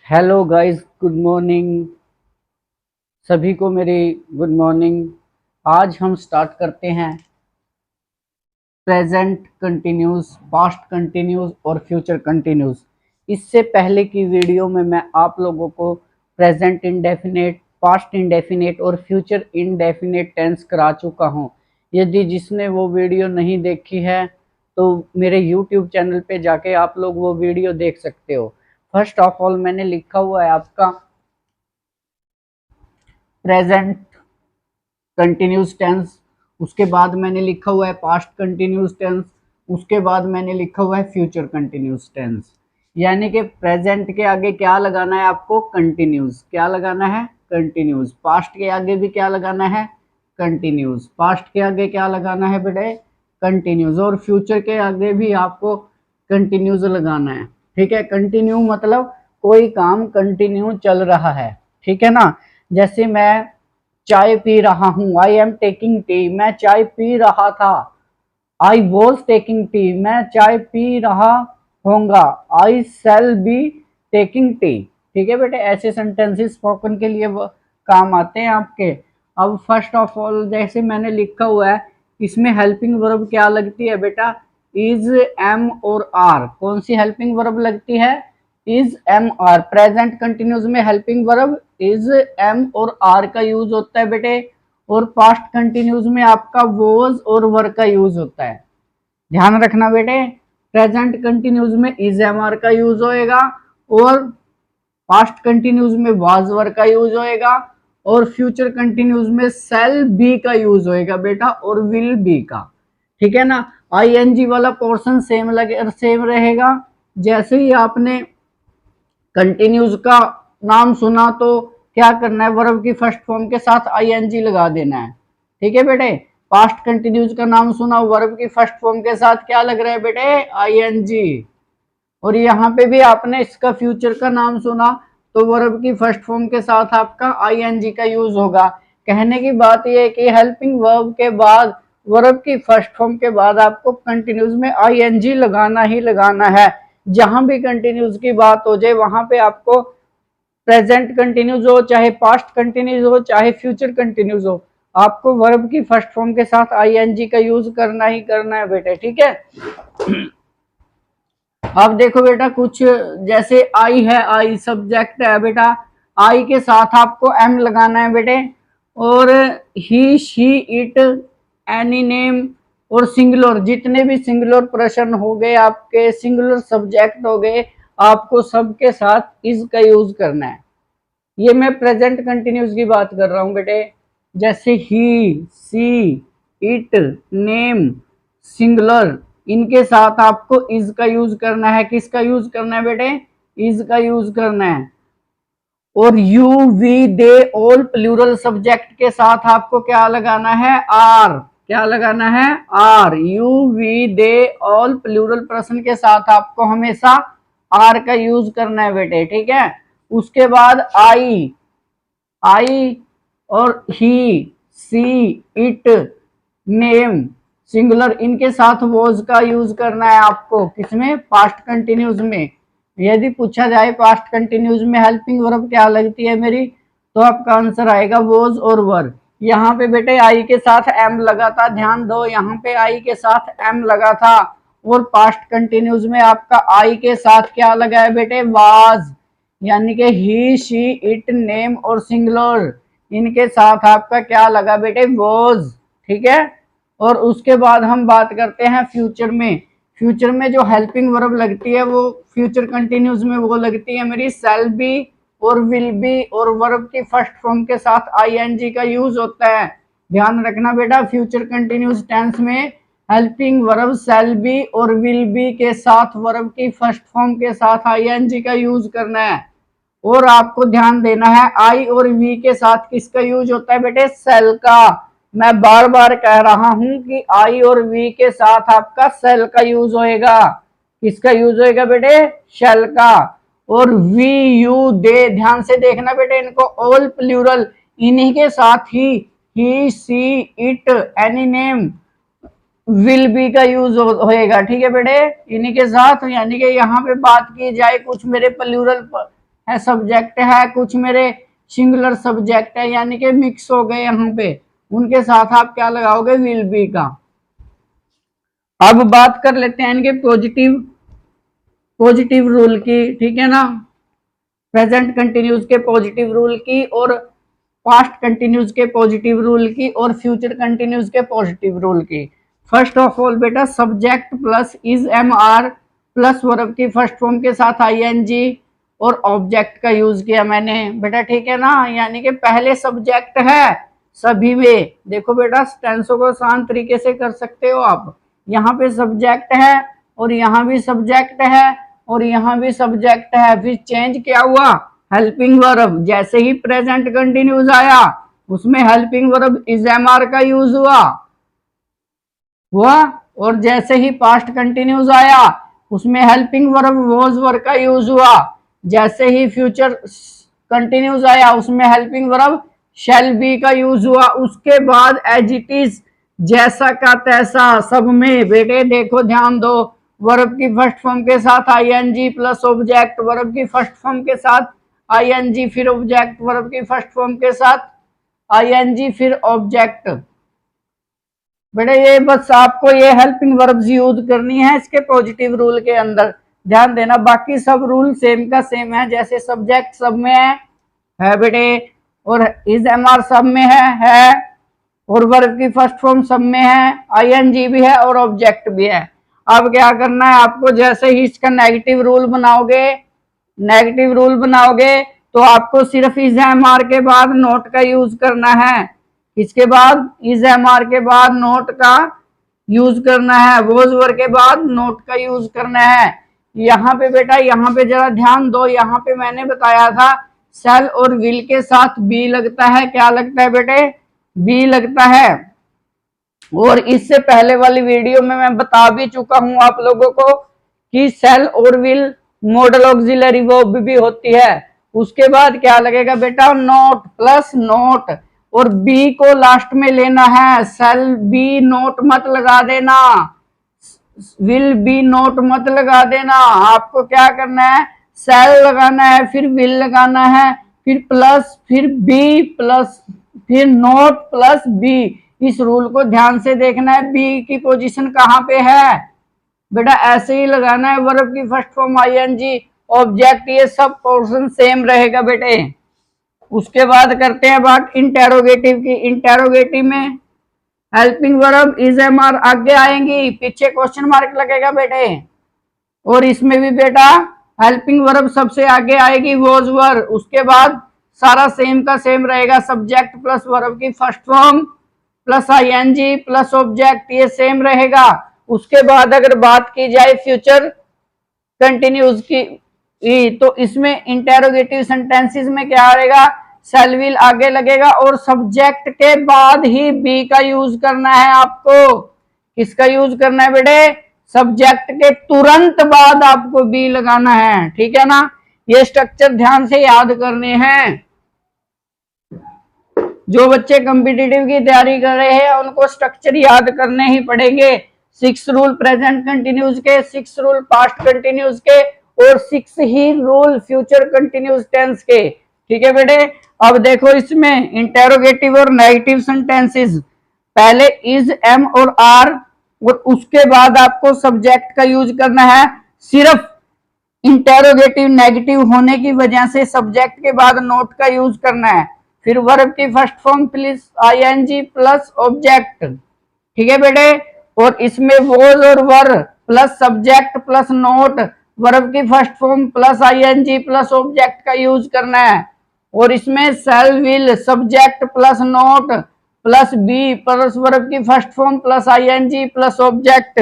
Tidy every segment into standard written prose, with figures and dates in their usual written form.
Hello guys, good morning. सभी को मेरी गुड मॉर्निंग। आज हम स्टार्ट करते हैं प्रेजेंट कंटिन्यूस, पास्ट कंटिन्यूस और फ्यूचर कंटिन्यूस। इससे पहले की वीडियो में मैं आप लोगों को प्रेजेंट इंडेफिनेट, पास्ट इंडेफिनेट और फ्यूचर इंडेफिनेट टेंस करा चुका हूं। यदि जिसने वो वीडियो नहीं देखी है तो मेरे यूट्यूब चैनल पे जाके आप लोग वो वीडियो देख सकते हो। फर्स्ट ऑफ ऑल मैंने लिखा हुआ है आपका प्रेजेंट कंटिन्यूस टेंस, उसके बाद मैंने लिखा हुआ है पास्ट कंटिन्यूस टेंस, उसके बाद मैंने लिखा हुआ है फ्यूचर कंटिन्यूस टेंस। यानी कि प्रेजेंट के आगे क्या लगाना है आपको? कंटिन्यूस। क्या लगाना है? कंटिन्यूस। पास्ट के आगे भी क्या लगाना है? कंटिन्यूस। पास्ट के आगे क्या लगाना है बेटे? कंटिन्यूस। और फ्यूचर के आगे भी आपको कंटिन्यूस लगाना है। ठीक है, कंटिन्यू मतलब कोई काम कंटिन्यू चल रहा है। ठीक है ना। जैसे मैं चाय पी रहा हूँ, आई एम टेकिंग टी, मैं चाय पी रहा था। आई वॉज टेकिंग टी, मैं चाय पी रहा होऊंगा। आई शैल बी टेकिंग टी। ठीक है बेटे, ऐसे सेंटेंसेस स्पोकन के लिए वो काम आते हैं आपके। अब फर्स्ट ऑफ ऑल जैसे मैंने लिखा हुआ है, इसमें हेल्पिंग वर्ब क्या लगती है बेटा? इज, एम और आर। कौन सी हेल्पिंग वर्ब लगती है? Is, am, are. Present continuous में हेल्पिंग वर्ब इज, एम और आर का यूज होता है बेटे। और पास्ट कंटिन्यूस में आपका वॉज और वर का यूज होता है। ध्यान रखना बेटे, प्रेजेंट कंटिन्यूस में इज, एम, आर का यूज होएगा और पास्ट कंटिन्यूस में वाज, वर का यूज होएगा और फ्यूचर कंटिन्यूस में सेल बी का यूज होएगा बेटा और विल बी का। ठीक है ना। आईएनजी वाला पोर्शन सेम रहेगा। जैसे ही आपने कंटिन्यूस का नाम सुना तो क्या करना है? वर्ब की फर्स्ट फॉर्म के साथ आईएनजी लगा देना है। ठीक है बेटे। पास्ट कंटिन्यूस का नाम सुना, वर्ब की फर्स्ट फॉर्म के साथ क्या लग रहा है बेटे? आईएनजी। और यहाँ पे भी आपने इसका फ्यूचर का नाम सुना तो वर्ब की फर्स्ट फॉर्म के साथ आपका आईएनजी का यूज होगा। कहने की बात यह है कि हेल्पिंग वर्ब के बाद, वर्ब की फर्स्ट फॉर्म के बाद आपको कंटिन्यूस में आईएनजी लगाना ही लगाना है। जहां भी कंटिन्यूस की बात हो जाए वहां पे आपको प्रेजेंट कंटिन्यूस हो, चाहे पास्ट कंटिन्यूस हो, चाहे फ्यूचर कंटिन्यूस हो, आपको वर्ब की फर्स्ट फॉर्म के साथ आईएनजी का यूज करना ही करना है बेटे। ठीक है। अब देखो बेटा, कुछ जैसे आई है, आई सब्जेक्ट है बेटा, आई के साथ आपको एम लगाना है बेटे। और ही, शी, इट, एनी नेम और सिंगुलर, जितने भी सिंगुलर पर्सन हो गए, आपके सिंगुलर सब्जेक्ट हो गए, आपको सबके साथ इज का यूज करना है। ये मैं प्रेजेंट कंटिन्यूस की बात कर रहा हूं बेटे। जैसे ही, सी, इट, नेम, सिंगुलर, इनके साथ आपको इज का यूज करना है। किसका यूज करना है बेटे? इज का यूज करना है। और you, we, they, all plural subject के साथ आपको क्या लगाना है? आर। क्या लगाना है? Are. You, we, they, all plural person के साथ आपको हमेशा आर का यूज करना है बेटे। ठीक है। उसके बाद आई, आई और ही, सी, इट, नेम, सिंगुलर, इनके साथ वॉज का यूज करना है आपको। किसमें? पास्ट कंटिन्यूस में। यदि पूछा जाए पास्ट कंटिन्यूस में हेल्पिंग वर्ब क्या लगती है मेरी, तो आपका आंसर आएगा वॉज और वर। यहाँ पे बेटे आई के साथ एम लगा था, ध्यान दो, यहाँ पे आई के साथ एम लगा था। और पास्ट कंटिन्यूस में आपका आई के साथ क्या लगा है बेटे? वाज। यानी कि ही, शी, इट, नेम और सिंगुलर, इनके साथ आपका क्या लगा बेटे? वॉज। ठीक है। और उसके बाद हम बात करते हैं फ्यूचर में। फ्यूचर में जो हेल्पिंग वर्ब लगती है वो फ्यूचर कंटिन्यूस में वो लगती है मेरी शैल बी और विल बी, और वर्ब की फर्स्ट फॉर्म के साथ आईएनजी का यूज होता है। ध्यान रखना बेटा, फ्यूचर कंटिन्यूस टेंस में हेल्पिंग वर्ब शैल बी और विल बी के साथ वर्ब की फर्स्ट फॉर्म के साथ आईएनजी का यूज करना है। और आपको ध्यान देना है, आई और वी के साथ किसका यूज होता है बेटे? सेल का। मैं बार बार कह रहा हूं कि आई और वी के साथ आपका सेल का यूज होएगा। किसका यूज होएगा बेटे? शेल का। और वी, यू, दे, ध्यान से देखना बेटे इनको, ऑल प्लूरल, इन्हीं के साथ ही, see, it, any name, will be का यूज होएगा। ठीक है बेटे, इन्हीं के साथ। यानी कि यहाँ पे बात की जाए कुछ मेरे प्लूरल है सब्जेक्ट है, कुछ मेरे सिंगुलर सब्जेक्ट है यानी कि मिक्स हो गए यहाँ पे, उनके साथ आप क्या लगाओगे, विल बी का। अब बात कर लेते हैं इनके पॉजिटिव रूल की, ठीक है ना, प्रेजेंट कंटिन्यूस के पॉजिटिव रूल की और पास्ट कंटिन्यूस के पॉजिटिव रूल की और फ्यूचर कंटिन्यूस के पॉजिटिव रूल की। फर्स्ट ऑफ ऑल बेटा, subject plus is am are plus verb की फर्स्ट फॉर्म के साथ आईएनजी और ऑब्जेक्ट का यूज किया मैंने बेटा, ठीक है ना, यानी कि पहले सब्जेक्ट है सभी में। देखो बेटा, टेंसों को आसान तरीके से कर सकते हो आप, यहाँ पे सब्जेक्ट है और यहाँ भी सब्जेक्ट है और यहाँ भी सब्जेक्ट है, फिर चेंज क्या हुआ, हेल्पिंग वर्ब। जैसे ही प्रेजेंट कंटिन्यूस आया उसमें helping verb is am are का यूज हुआ, और जैसे ही पास्ट कंटिन्यूस आया उसमें हेल्पिंग वर्ब वॉज वर्ब का यूज हुआ। जैसे ही फ्यूचर कंटिन्यूस आया उसमें हेल्पिंग वर्ब शैल बी का यूज हुआ। उसके बाद एज इट इज, जैसा का तैसा, सब में बेटे देखो ध्यान दो, वर्ब की फर्स्ट फॉर्म के साथ आईएनजी प्लस ऑब्जेक्ट, वर्ब की फर्स्ट फॉर्म के साथ आईएनजी फिर ऑब्जेक्ट, वर्ब की फर्स्ट फॉर्म के साथ आईएनजी फिर ऑब्जेक्ट। बेटा ये बस आपको ये हेल्पिंग वर्ब्स यूज करनी है इसके पॉजिटिव रूल के अंदर, ध्यान देना। बाकी सब रूल सेम का सेम है, जैसे सब्जेक्ट सब में है बेटे, और इज एम आर सब में है, और वर्ब की फर्स्ट फॉर्म सब में है, आईएनजी भी है और ऑब्जेक्ट भी है। अब क्या करना है आपको, जैसे ही इसका नेगेटिव रूल बनाओगे तो आपको सिर्फ इज एम आर के बाद नोट का यूज करना है। इसके बाद इज एम आर के बाद नोट का यूज करना है, वॉज वर्ब के बाद नोट का यूज करना है। यहाँ पे बेटा, यहाँ पे जरा ध्यान दो, यहाँ पे मैंने बताया था सेल और विल के साथ बी लगता है। क्या लगता है बेटे, बी लगता है। और इससे पहले वाली वीडियो में मैं बता भी चुका हूं आप लोगों को कि सेल और विल मॉडल ऑक्सिलरी वर्ब भी होती है। उसके बाद क्या लगेगा बेटा, नोट प्लस नोट, और बी को लास्ट में लेना है, सेल बी नोट मत लगा देना, विल बी नोट मत लगा देना। आपको क्या करना है, सेल लगाना है, फिर विल लगाना है, फिर प्लस, फिर बी प्लस, फिर नोट प्लस बी। इस रूल को ध्यान से देखना है, बी की पोजीशन कहाँ पे है बेटा, ऐसे ही लगाना है। वर्ब की फर्स्ट फॉर्म आईएनजी, ऑब्जेक्ट, ये सब पोर्शन सेम रहेगा बेटे। उसके बाद करते हैं बात इंटेरोगेटिव की। इंटेरोगेटिव में helping verb is am are आगे आएंगी, पीछे क्वेश्चन मार्क लगेगा बेटे, और इसमें भी बेटा हेल्पिंग वर्ब सबसे आगे आएगी, वॉज वर्ब। उसके बाद सारा सेम का सेम रहेगा, सब्जेक्ट प्लस वर्ब की first form plus ING plus object, ये सेम रहेगा। उसके बाद अगर बात की जाए फ्यूचर कंटिन्यूस की, तो इसमें इंटेरोगेटिव सेंटेंसेस में क्या आएगा, सेल विल आगे लगेगा और सब्जेक्ट के बाद ही बी का यूज करना है। आपको किसका यूज करना है बेटे, सब्जेक्ट के तुरंत बाद आपको बी लगाना है, ठीक है ना। ये स्ट्रक्चर ध्यान से याद करने हैं। जो बच्चे कॉम्पिटिटिव की तैयारी कर रहे हैं उनको स्ट्रक्चर याद करने ही पड़ेंगे। 6 रूल प्रेजेंट कंटिन्यूस के, 6 रूल पास्ट कंटिन्यूस के और 6 ही रूल फ्यूचर कंटिन्यूस टेंस के, ठीक है बेटे। अब देखो इसमें इंटेरोगेटिव और नेगेटिव सेंटेंसेस, पहले इज एम और आर, और उसके बाद आपको सब्जेक्ट का यूज करना है। सिर्फ इंटेरोगेटिव नेगेटिव होने की वजह से सब्जेक्ट के बाद नोट का यूज करना है। फिर वर्ब की first form plus ING plus object, ठीक है बेटे। और इसमें वॉज और were plus subject plus not, verb की first form plus ING plus object का यूज करना है। और इसमें shall will subject plus not plus be plus verb की first form plus ING plus object,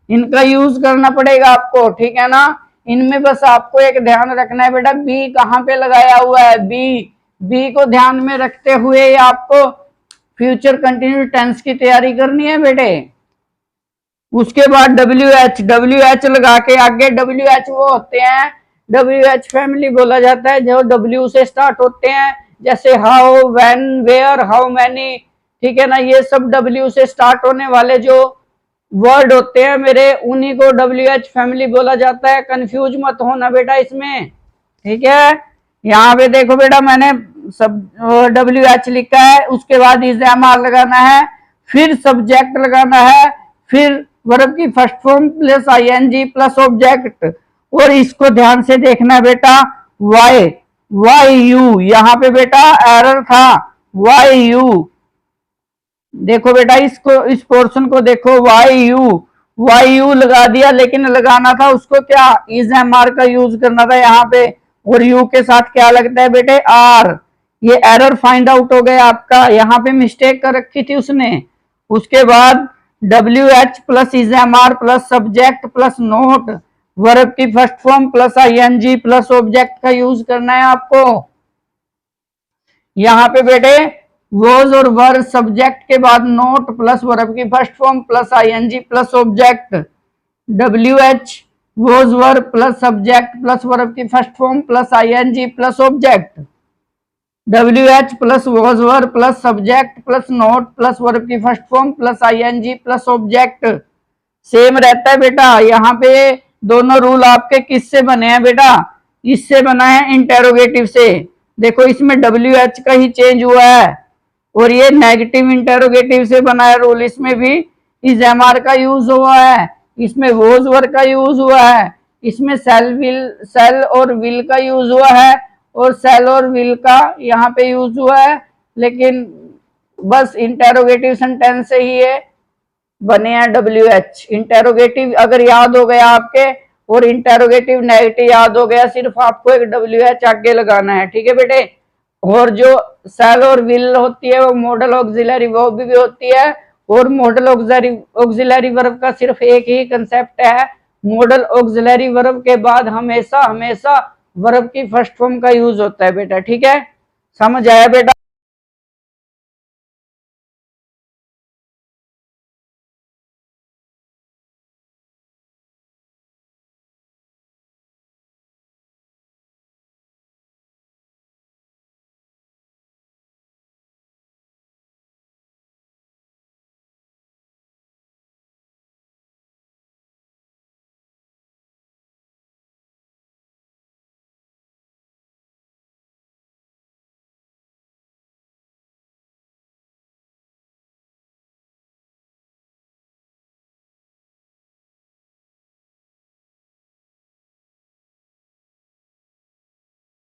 इनका यूज करना पड़ेगा आपको, ठीक है ना। इनमें बस आपको एक ध्यान रखना है बेटा, बी कहाँ पे लगाया हुआ है, बी को ध्यान में रखते हुए आपको फ्यूचर कंटिन्यूस टेंस की तैयारी करनी है बेटे। उसके बाद डब्ल्यू एच लगा के आगे, डब्ल्यू एच वो होते हैं, डब्ल्यू एच फैमिली बोला जाता है जो डब्ल्यू से स्टार्ट होते हैं, जैसे how, when, where, how many, ठीक है ना। ये सब डब्ल्यू से स्टार्ट होने वाले जो वर्ड होते हैं मेरे, उन्हीं को डब्ल्यू एच फैमिली बोला जाता है। कंफ्यूज मत होना बेटा इसमें, ठीक है। यहाँ पे देखो बेटा मैंने सब WH लिखा है, उसके बाद इज एम आर लगाना है, फिर सब्जेक्ट लगाना है, फिर वर्ब की first form plus ING plus object. और इसको ध्यान से देखना बेटा, वाई यू, यहाँ पे बेटा एरर था, वाई यू। देखो बेटा इसको, इस पोर्शन को देखो, वाई यू लगा दिया, लेकिन लगाना था उसको क्या, इज एम आर का यूज करना था यहाँ पे, और यू के साथ क्या लगता है बेटे, आर। ये एरर फाइंड आउट हो गया आपका, यहाँ पे मिस्टेक कर रखी थी उसने। उसके बाद WH plus is am are plus subject plus not, verb की first form plus ING plus object का यूज करना है आपको। यहाँ पे बेटे वॉज और वर, सब्जेक्ट के बाद नोट प्लस वर्ब की first form plus ING plus object. WH was were plus subject plus verb की first form plus ING plus object. WH plus was were plus subject plus not plus verb की first form plus ING plus object. Same रहता है बेटा। यहाँ पे दोनों rule आपके किससे बने हैं बेटा, इससे बना है इंटेरोगेटिव से। देखो इसमें WH का ही चेंज हुआ है, और ये नेगेटिव इंटेरोगेटिव से बना है रूल, इसमें भी इज एम आर का यूज हुआ है, इसमें वॉज वर का यूज हुआ है, इसमें सेल और विल का यूज हुआ है, और सेल और विल का यहाँ पे यूज हुआ है, लेकिन बस इंटेरोगेटिव सेंटेंस से ही ये बने हैं WH। इंटेरोगेटिव अगर याद हो गया आपके, और इंटेरोगेटिव नेगेटिव याद हो गया, सिर्फ आपको एक WH आगे लगाना है, ठीक है बेटे। और जो सेल और विल होती है वो मॉडल ऑक्सिलरी वर्ब भी होती है, और मॉडल ऑक्सिलरी वर्ब का सिर्फ एक ही कंसेप्ट है, मॉडल ऑक्सिलरी वर्ब के बाद हमेशा हमेशा वर्ब की फर्स्ट फॉर्म का यूज होता है बेटा, ठीक है। समझ आया बेटा।